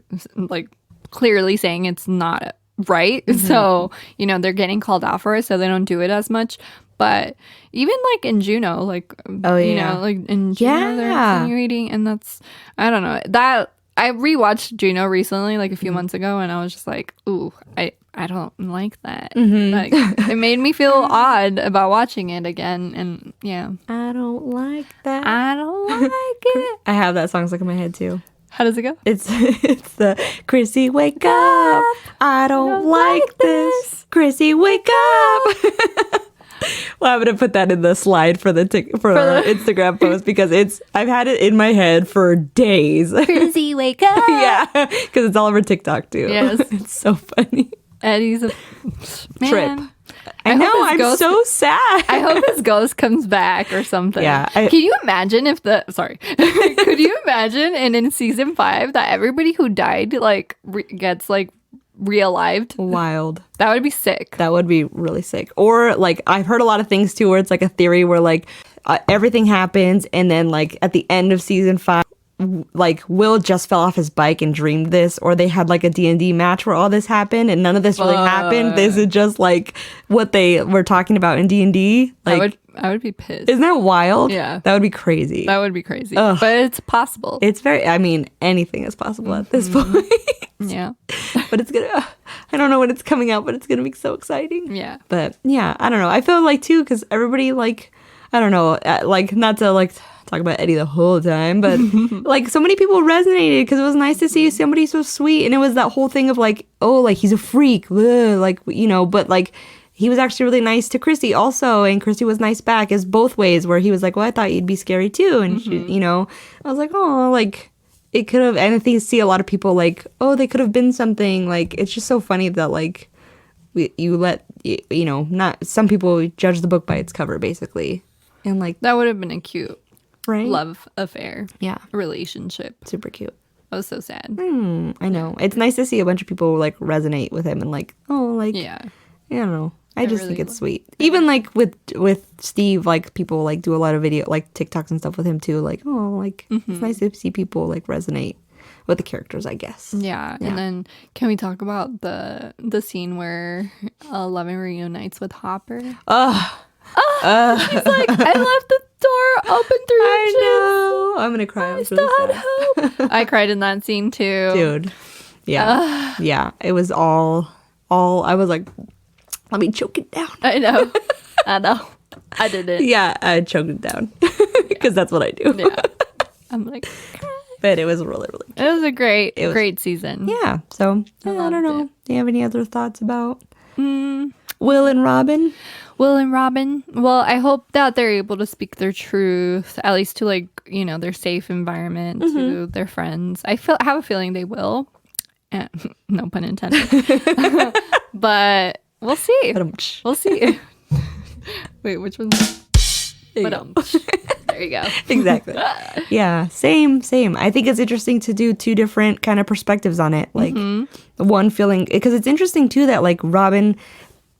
clearly saying it's not right. So, you know, they're getting called out for it, so they don't do it as much. But even like in Juno, like you know, like in Juno they're insinuating, and that's, I don't know, that I rewatched Juno recently, like a few months ago, and I was just like, ooh, I don't like that. Like, it made me feel odd about watching it again, and yeah. I don't like that. I don't like it. I have that song stuck in my head too. How does it go? It's the Chrissy, wake up. I don't like this. Chrissy, wake up. Well, I'm gonna put that in the slide for the our Instagram post because I've had it in my head for days. Chrissy, wake up. Yeah, because it's all over TikTok too. Yes. It's so funny. Eddie's a Trip. I know. I'm so sad. I hope his ghost comes back or something. Yeah. Can you imagine if could you imagine in season 5 that everybody who died like gets like re-alived? Wild. That would be sick. That would be really sick. Or like I've heard a lot of things too where it's like a theory where like everything happens and then like at the end of season 5 like Will just fell off his bike and dreamed this, or they had like a D&D match where all this happened and none of this really happened. This is just like what they were talking about in D&D. Like, I would be pissed. Isn't that wild? Yeah. That would be crazy. That would be crazy. But it's possible. It's very, I mean, anything is possible at this point. Yeah. But it's gonna, I don't know when it's coming out, but it's gonna be so exciting. Yeah. But yeah, I don't know. I feel like too, because everybody like, I don't know, like not to like talk about Eddie the whole time, but like so many people resonated because it was nice to see somebody so sweet, and it was that whole thing of like, oh, like he's a freak, like, you know, but like he was actually really nice to Christy also, and Christy was nice back. It's both ways where he was like, well, I thought you'd be scary too, and she, you know, I was like, oh, like it could have, and I think see a lot of people like, oh, they could have been something. Like it's just so funny that like you let you know, not some people judge the book by its cover basically, and like That would have been a cute right? love affair. Yeah. Relationship. Super cute. That was so sad. I know. It's nice to see a bunch of people like resonate with him and like, oh, like, Yeah. I don't know. I just really think it's sweet. Even like with Steve, like people like do a lot of video, like TikToks and stuff with him too. Like, oh, like it's nice to see people like resonate with the characters, I guess. Yeah. And then can we talk about the scene where Eleven reunites with Hopper? He's like, I left the door open 3 I inches. know. I'm gonna cry. I Still had hope. I cried in that scene too. Dude. Yeah. Yeah. It was all I was like, let me choke it down. I know. I did it. Yeah, I choked it down. Because that's what I do. Yeah. I'm like, But it was really, really cute. it was a great season. Yeah. So I don't loved know. it. Do you have any other thoughts about? Will and Robin. Will and Robin. Well, I hope that they're able to speak their truth, at least to like, their safe environment, to their friends. Have a feeling they will. No pun intended. But we'll see. We'll see. Wait, which one? There you go. Exactly. Yeah, same. I think it's interesting to do two different kind of perspectives on it. Like one feeling, because it's interesting too that like Robin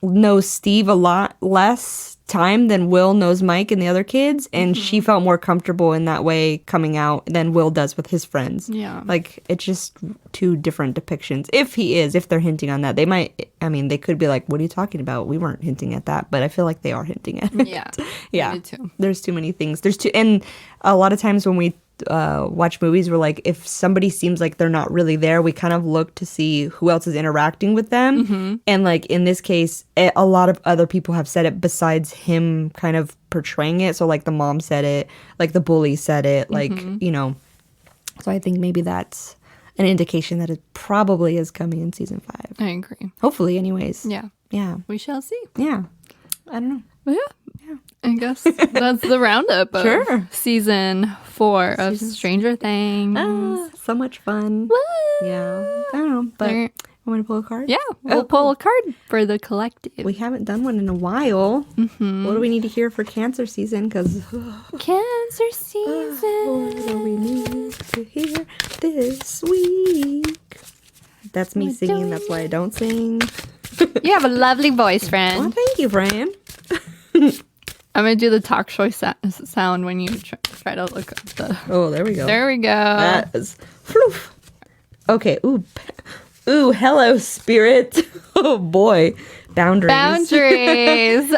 knows Steve a lot less time than Will knows Mike and the other kids, and she felt more comfortable in that way coming out than Will does with his friends. Yeah. Like it's just two different depictions. If they're hinting on that, they could be like, what are you talking about? We weren't hinting at that, but I feel like they are hinting at it. Yeah. Yeah. Me too. There's too many things. And a lot of times when we watch movies, we're like, if somebody seems like they're not really there, we kind of look to see who else is interacting with them. And like in this case, a lot of other people have said it besides him kind of portraying it. So like the mom said it, like the bully said it, like, so I think maybe that's an indication that it probably is coming in season 5. I agree. Hopefully, anyways. Yeah. We shall see. Yeah. I don't know. But yeah. I guess that's the roundup of Sure. season 4 of Stranger Things. So much fun. Woo! Yeah. I don't know, but There- I want to pull a card. Yeah, we'll pull a card for the collective. We haven't done one in a while. What do we need to hear for Cancer season? Because Cancer season. what do we need to hear this week? That's me singing. That's why I don't sing. You have a lovely voice, Well, friend. thank you, Fran. I'm going to do the talk show sound when you try to look up the... Oh, there we go. There we go. That is. Floof. Okay. Ooh, hello, spirit. Oh, boy. Boundaries. Boundaries.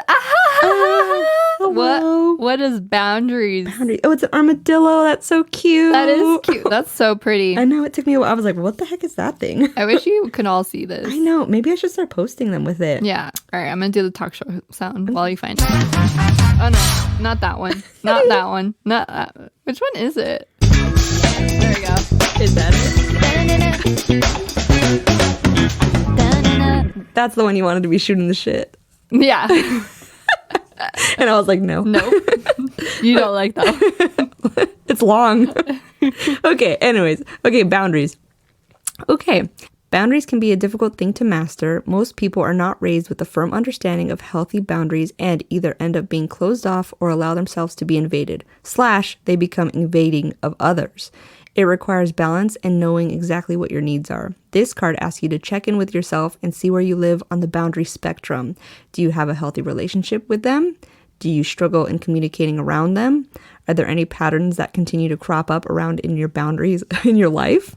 Hello. What is boundaries? Oh, it's an armadillo. That's so cute. That is cute. That's so pretty. I know. It took me a while. I was like, what the heck is that thing? I wish you could all see this. I know. Maybe I should start posting them with it. Yeah. All right. I'm going to do the talk show sound while you find it. Oh, no. Not that one. Not that one. Not that. Which one is it? There we go. Is that it? That's the one you wanted to be shooting the shit. Yeah. And I was like, no. Nope. You don't like that. It's long. Okay, anyways. Okay, boundaries. Okay. Boundaries can be a difficult thing to master. Most people are not raised with a firm understanding of healthy boundaries and either end up being closed off or allow themselves to be invaded, / they become invading of others. It requires balance and knowing exactly what your needs are. This card asks you to check in with yourself and see where you live on the boundary spectrum. Do you have a healthy relationship with them? Do you struggle in communicating around them? Are there any patterns that continue to crop up around in your boundaries in your life?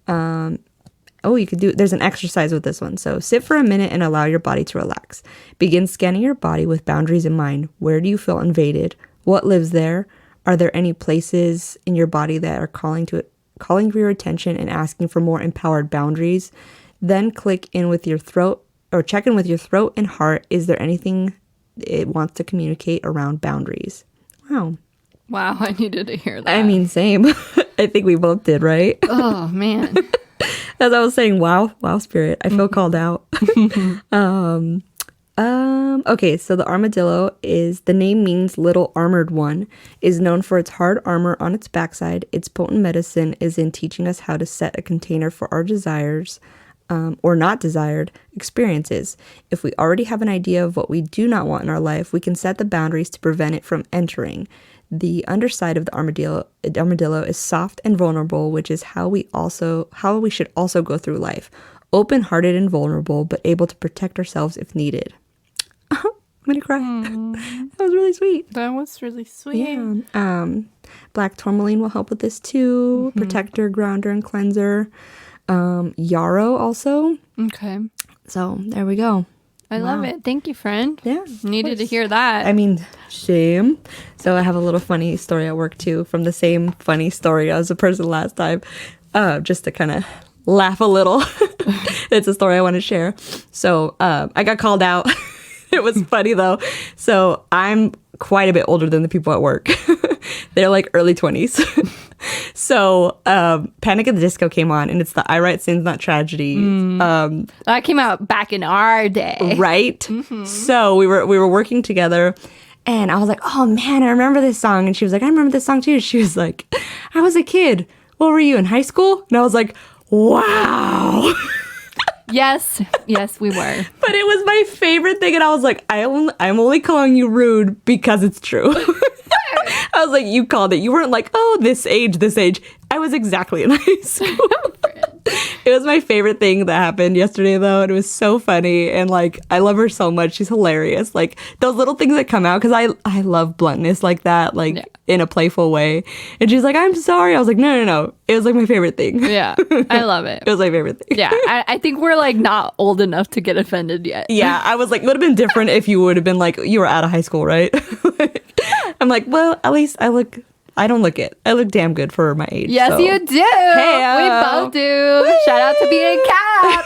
There's an exercise with this one. So sit for a minute and allow your body to relax. Begin scanning your body with boundaries in mind. Where do you feel invaded? What lives there? Are there any places in your body that are calling for your attention and asking for more empowered boundaries? Then check in with your throat and heart. Is there anything it wants to communicate around boundaries? Wow. Wow, I needed to hear that. I mean, same. I think we both did, right? Oh, man. As I was saying, wow, spirit. I feel called out. Okay, so the armadillo the name means little armored one, is known for its hard armor on its backside. Its potent medicine is in teaching us how to set a container for our desires, or not desired experiences. If we already have an idea of what we do not want in our life, we can set the boundaries to prevent it from entering. The underside of the armadillo is soft and vulnerable, which is how we should also go through life. Open-hearted and vulnerable, but able to protect ourselves if needed. I'm gonna cry. That was really sweet. That was really sweet. Yeah. Black tourmaline will help with this too. Protector, grounder, and cleanser. Yarrow also. Okay. So there we go. I love it. Thank you, friend. Yeah. Needed to hear that. I mean, shame. So I have a little funny story at work too, from the same funny story as the person last time, just to kind of laugh a little. It's a story I want to share. So I got called out. It was funny though. So I'm quite a bit older than the people at work. They're like early 20s. So Panic at the Disco came on, and it's the I Write Sins Not Tragedy. That came out back in our day. Right? So we were working together, and I was like, oh man, I remember this song. And she was like, I remember this song too. She was like, I was a kid. What were you, in high school? And I was like, wow. Yes, we were. But it was my favorite thing, and I was like, I'm only calling you rude because it's true. I was like, you called it. You weren't like, oh, this age. I was exactly in high school. It was my favorite thing that happened yesterday, though, and it was so funny. And like, I love her so much. She's hilarious. Like those little things that come out, because I love bluntness like that, like in a playful way. And she's like, I'm sorry. I was like, no. It was like my favorite thing. Yeah, I love it. It was my favorite thing. Yeah, I think we're like not old enough to get offended yet. Yeah, I was like, it would have been different if you would have been like, you were out of high school, right? I'm like, well, at least I don't look it. I look damn good for my age. Yes, so. you do. Hey, we both do. Whee! Shout out to being Cat.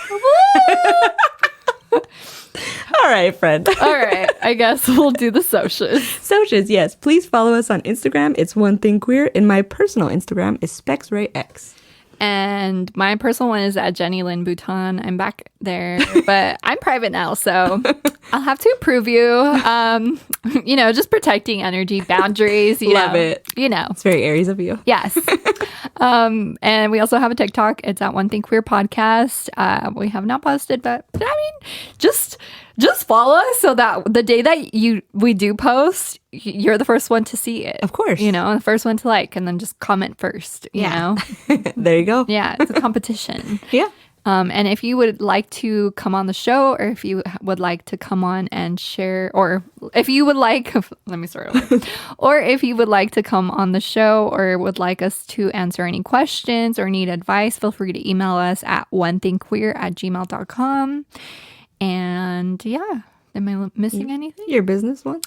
All right, friend. All right, I guess we'll do the socials. Socials, yes. Please follow us on Instagram. It's One Thing Queer. And my personal Instagram is SpexRayX. And my personal one is at Jenny Lynn Bouton. I'm back there, but I'm private now, so I'll have to approve you. Just protecting energy boundaries. Love it. It's very Aries of you. Yes. And we also have a TikTok. It's at One Thing Queer Podcast. We have not posted, but I mean, just follow us so that the day that we do post, you're the first one to see it. Of course. The first one to like, and then just comment first. You know. There you go. Yeah, it's a competition. Yeah. And if you would like to come on the show, or if you would like to come on and share, or if you would like, let me start over. Or if you would like to come on the show, or would like us to answer any questions or need advice, feel free to email us at onethingqueer@gmail.com. And yeah, am I missing anything? Your business one?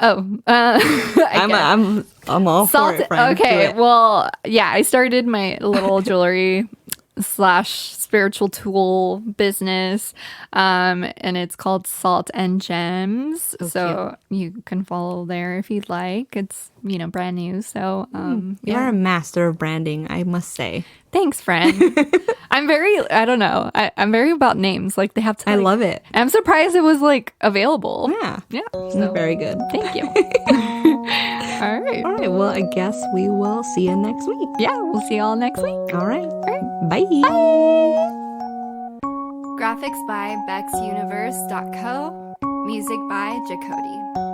Oh, I'm all for it, friend. Okay, well, yeah, I started my little jewelry / spiritual tool business, and it's called Salt and Gems. So you can follow there if you'd like. It's brand new. So you are a master of branding, I must say. Thanks, friend. I'm very about names. Like they have to. I love it. I'm surprised it was like available. Yeah. So, very good. Thank you. All right. Well, I guess we will see you next week. Yeah, we'll see y'all next week. All right. Bye. Graphics by BexUniverse.co. Music by Jacody.